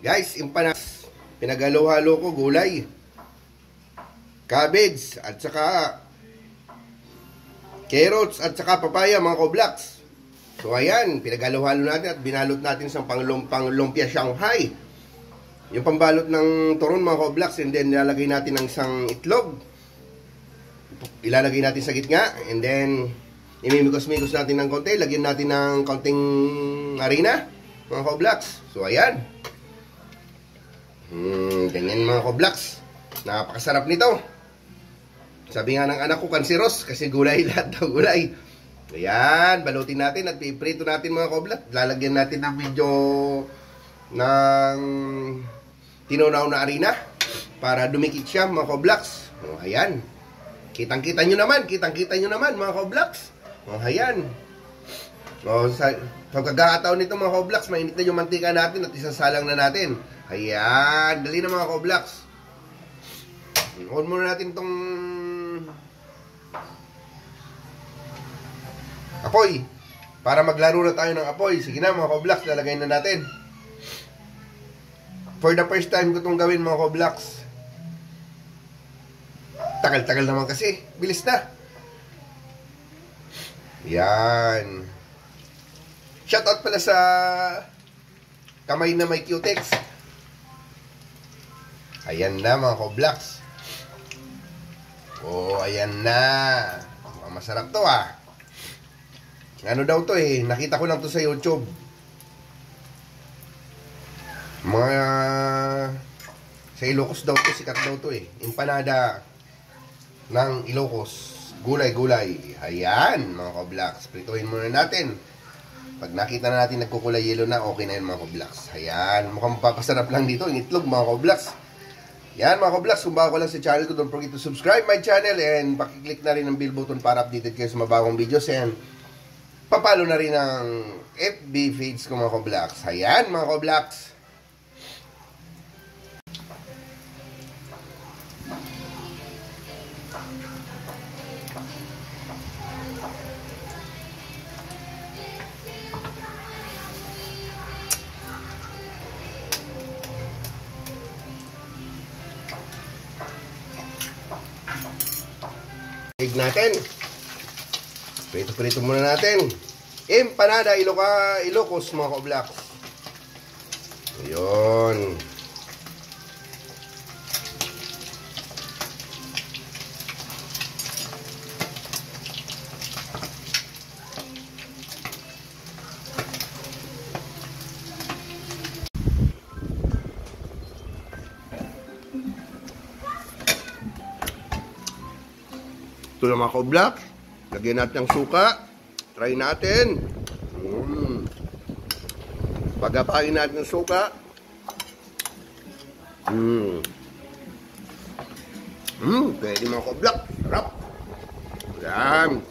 Guys, impanas. Pinagalo-halo ko gulay, cabbage, at saka carrots, at saka papaya, mga koblaks. So ayan, pinagalo-halo natin at binalot natin sa pang-lumpia Shanghai. Yung pambalot ng turon, mga koblaks, and then nilalagay natin ng isang itlog. Ilalagay natin sa gitna, and then imimikos-mikos natin ng konti. Lagyan natin ng konting harina, mga koblaks. So ayan. Ganyan, mga koblaks. Napakasarap nito. Sabi nga ng anak ko, kanseros, kasi gulay, lahat daw gulay. Ayan, balutin natin at piprito natin, mga koblaks. Lalagyan natin ng medyo ng tinunaw na harina para dumikit siya, mga koblaks. O, ayan. Kitang-kita nyo naman, mga koblaks. O, ayan. O, sa pagkakataon nito, mga koblaks, mainit na yung mantika natin at isasalang na natin. Ayan, dali na, mga koblaks. On muna natin itong apoy para maglaro na tayo ng apoy. Sige na, mga koblaks, lalagay na natin. For the first time ko itong gawin, mga koblaks. Tagal-tagal naman kasi. Bilis na. Yan. Shoutout pala sa kamay na may Q-Tex. Ayan na, mga koblaks. Oh, ayan na. Masarap to, ah. Ano daw to, eh. Nakita ko lang to sa YouTube. Mga sa Ilocos daw to. Sikat daw to, eh. Empanada ng Ilocos. Gulay-gulay. Ayan, mga koblaks. Prituhin muna natin. Pag nakita na natin nagkukulay yellow na, okay na yun, mga koblaks. Ayan. Mukhang papasarap lang dito. Yung itlog, mga koblaks. Yan, mga koblaks, kung bago ka lang sa channel ko, don't forget to subscribe my channel and pakiclick na rin ang bell button para updated kayo sa mabagong videos and papalo na rin ang FB page ko, mga koblaks. Ayan, mga koblaks. Egg natin. Prito-prito muna natin. Empanada Ilocos, mga koblaks. Ayun. Ito na, mga koblaks. Lagyan natin ang suka. Try natin. Pagapain natin ang suka. Pwede, mga koblaks. Sarap. Yan.